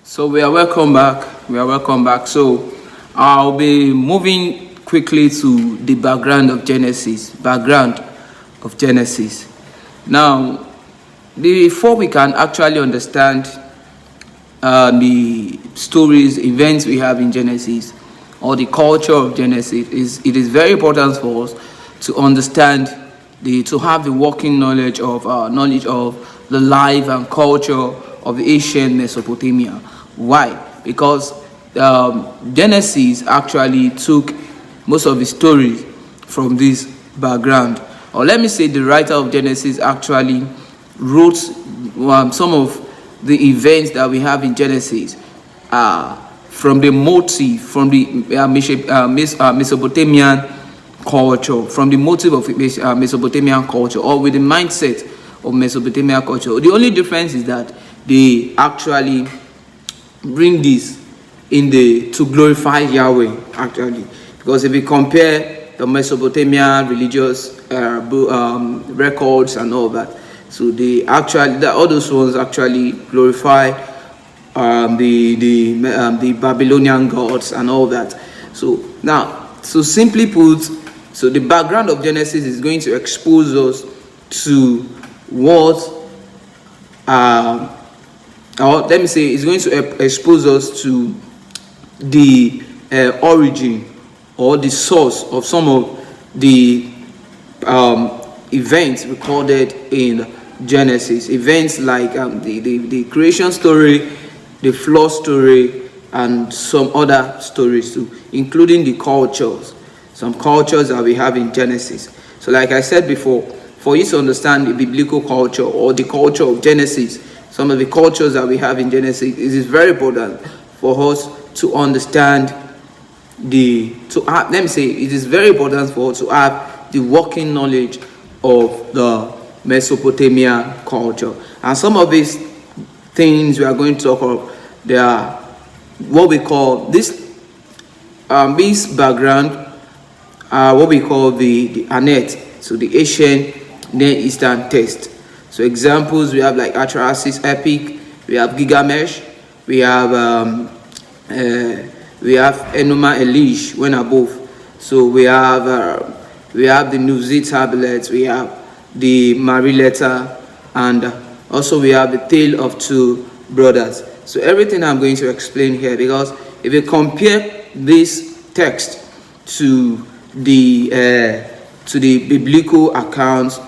So we are welcome back. We are welcome back. So I'll be moving quickly to the background of Genesis. Background of Genesis. Now, before we can actually understand the stories, events we have in Genesis, or the culture of Genesis, it is very important for us to understand to have the working knowledge of the life and culture of the ancient Mesopotamia. Why? Because Genesis actually took most of the stories from this background, or let me say, the writer of Genesis actually wrote some of the events that we have in Genesis from the motive, from the Mesopotamian culture, from the motive of Mesopotamian culture, or with the mindset of Mesopotamian culture. The only difference is that they actually bring this to glorify Yahweh, actually. Because if we compare the Mesopotamian religious records and all that, so all those ones actually glorify the Babylonian gods and all that. So simply put, so the background of Genesis is going to expose us to or let me say, it's going to expose us to the origin or the source of some of the events recorded in Genesis. Events like the creation story, the flood story, and some other stories too, including the cultures, some cultures that we have in Genesis. So like I said before, for you to understand the biblical culture or the culture of Genesis, some of the cultures that we have in Genesis, it is very important for us to understand it is very important for us to have the working knowledge of the Mesopotamian culture. And some of these things we are going to talk about, they are what we call this background, what we call the Anet, so the ancient Near Eastern text. So examples, we have like Atrahasis epic, we have Gilgamesh, we have Enuma Elish when above. So we have the Nuzi tablets, we have the Mari letter, and also we have the tale of two brothers. So everything I'm going to explain here, because if you compare this text to the biblical accounts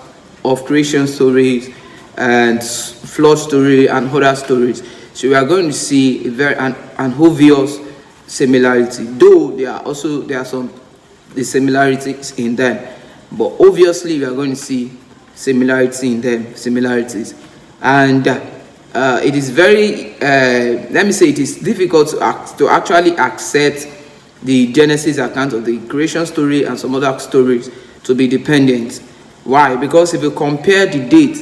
of creation stories and flood story and other stories, so we are going to see an obvious similarity, though there are some similarities in them, but obviously we are going to see similarities, and it is very let me say, it is difficult to actually accept the Genesis account of the creation story and some other stories to be dependent. Why? Because if you compare the date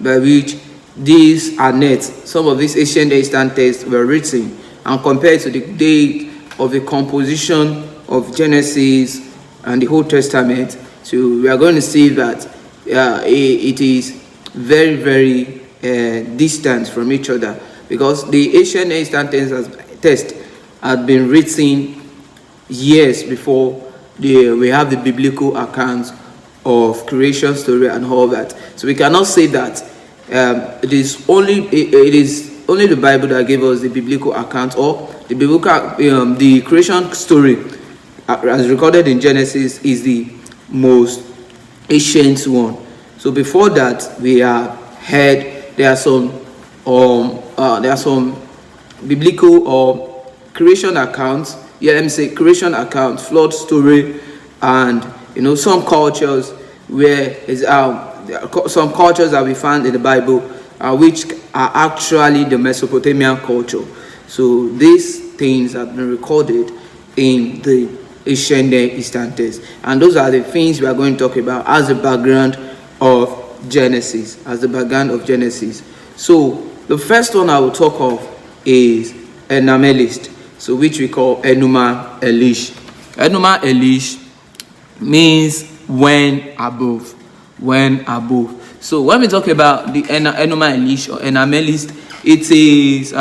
by which these some of these ancient Eastern texts were written, and compared to the date of the composition of Genesis and the Old Testament, so we are going to see that it is very, very distant from each other, because the ancient Eastern text had been written years before we have the biblical accounts of creation story and all that. So we cannot say that it is only the Bible that gave us the biblical account, or the creation story as recorded in Genesis is the most ancient one. So before that, we have heard there are some biblical or creation accounts. Let me say creation accounts, flood story, and some cultures where some cultures that we find in the Bible, which are actually the Mesopotamian culture. So these things have been recorded in the ancient Eastern text, and those are the things we are going to talk about as the background of Genesis. So the first one I will talk of is Enamelist, so which we call Enuma Elish. Enuma Elish means when above. So when we talk about the Enuma Elish or Enamelist, it is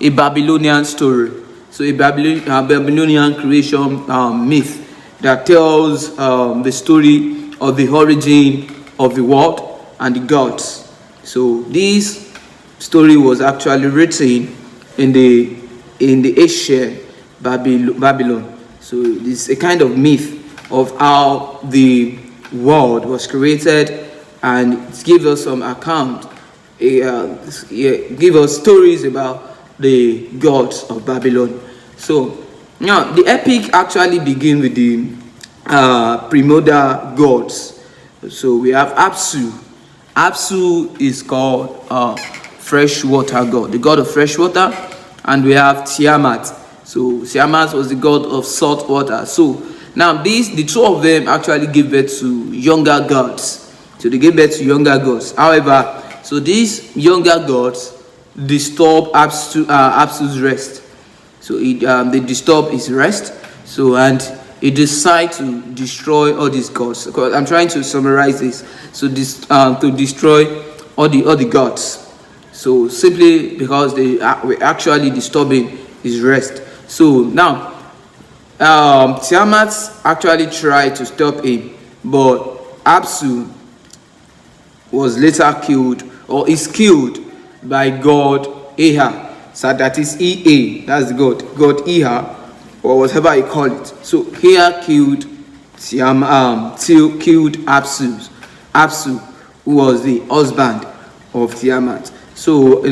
a Babylonian story. So a Babylonian creation myth that tells the story of the origin of the world and the gods. So this story was actually written in the ancient Babylon. So it's a kind of myth of how the world was created, and it gives us some account, give us stories about the gods of Babylon. So now the epic actually begins with the primordial gods. So we have Apsu. Apsu is called freshwater god, the god of freshwater, and we have Tiamat. So Tiamat was the god of salt water. So now the two of them actually give birth to younger gods. So they gave birth to younger gods. However, so these younger gods disturb Apsu's rest. So they disturb his rest. So and he decides to destroy all these gods. Because I'm trying to summarize this. So this to destroy all the gods. So simply because they were actually disturbing his rest. So now Tiamat actually tried to stop him, but Apsu was later killed, or is killed, by God Eha. So that is Ea, that's the God Eha, or whatever you call it. So Ea killed killed Apsu, who was the husband of Tiamat. So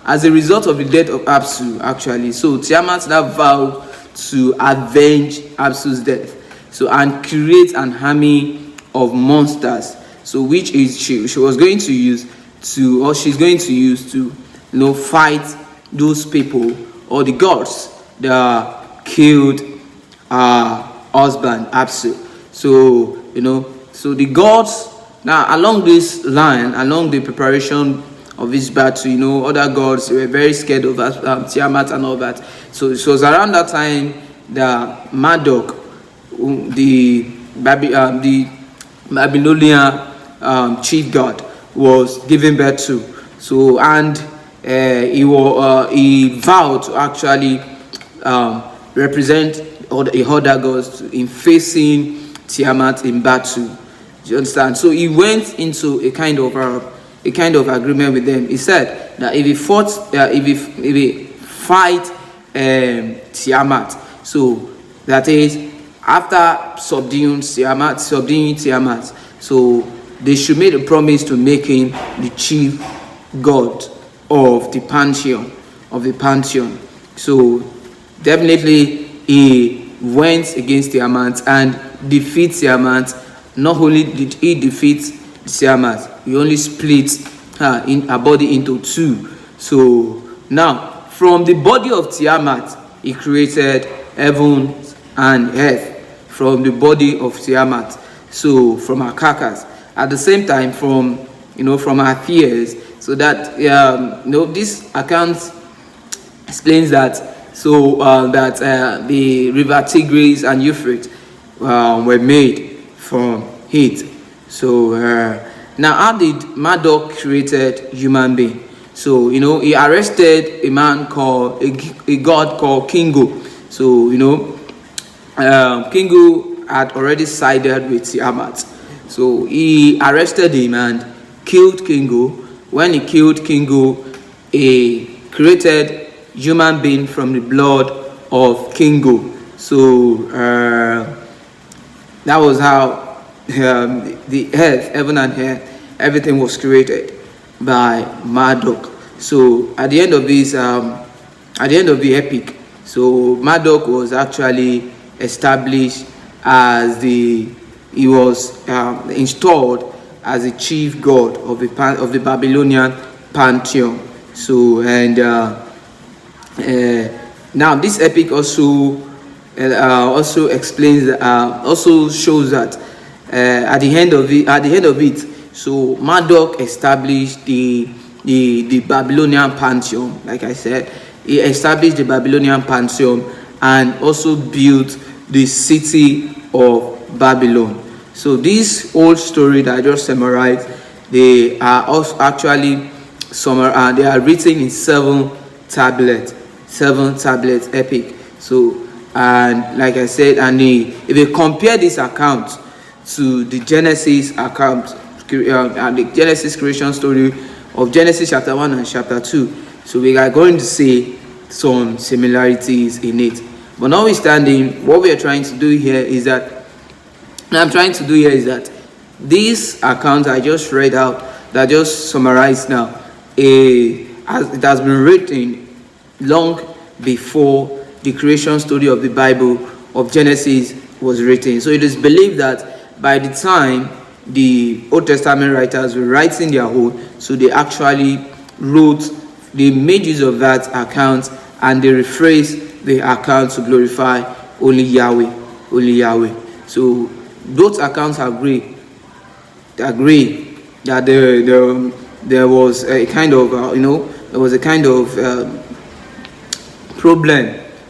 as a result of the death of Apsu, actually, so Tiamat now vowed to avenge Apsu's death, so and create an army of monsters. So which is she was going to use to, or she's going to use to, fight those people or the gods that killed her husband Apsu. So so the gods now along this line, along the preparation of this battle, other gods were very scared of Tiamat and all that. So it was around that time that Marduk, the Babylonian chief god, was given birth to. So and he vowed to actually represent all the other gods in facing Tiamat in battle. Do you understand? So he went into a kind of agreement with them. He said that if he fight Tiamat, so that is after subduing Tiamat, so they should make a promise to make him the chief god of the pantheon. So definitely he went against Tiamat and defeat Tiamat. Not only did he defeat Tiamat, he only split her body into two. So now from the body of Tiamat, he created heaven and earth from the body of Tiamat. So from her carcass. At the same time, from her tears. So that this account explains that the river Tigris and Euphrates were made from it. So now how did Marduk created human being? So he arrested a man called a god called Kingu. So Kingu had already sided with Tiamat. So he arrested him and killed Kingu. When he killed Kingu, he created human being from the blood of Kingu. So that was how the earth, heaven and earth, everything was created by Marduk. So at the end of this, at the end of the epic, so Marduk was actually established as he was installed as the chief god of the Babylonian pantheon. So and now this epic also explains, also shows that at the end of it, so Marduk established the Babylonian pantheon. Like I said, he established the Babylonian pantheon and also built the city of Babylon. So this old story that I just summarized, they are also actually they are written in 7 tablet epic. So, and like I said, and if you compare this account to the Genesis account, and the Genesis creation story of Genesis chapter 1 and chapter 2, so we are going to see some similarities in it. But notwithstanding, what we are trying to do here is that these accounts I just read out, that just summarized now, it has been written long before the creation story of the Bible of Genesis was written. So it is believed that by the time the Old Testament writers were writing their own, so they actually they made use of that account, and they rephrased the account to glorify only Yahweh. So both accounts agree that there was a kind of problem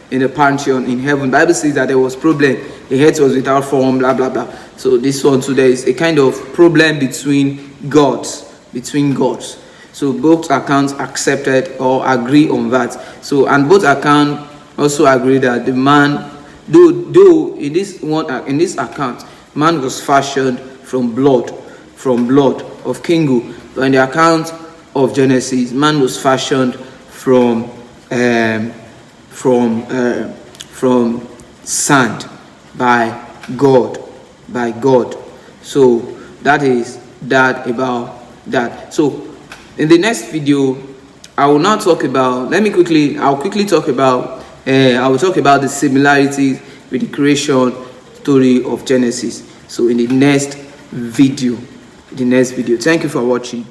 in the pantheon in heaven. The Bible says that there was problem. The earth was without form, blah blah blah. So this one, so there is a kind of problem between gods. So both accounts accepted or agree on that. So, and both accounts also agree that the man, though in this account, man was fashioned from blood of Kingu. But in the account of Genesis, man was fashioned from sand by God. So that is that about that. So in the next video, I will now talk about, I will talk about the similarities with the creation story of Genesis. So in the next video. Thank you for watching.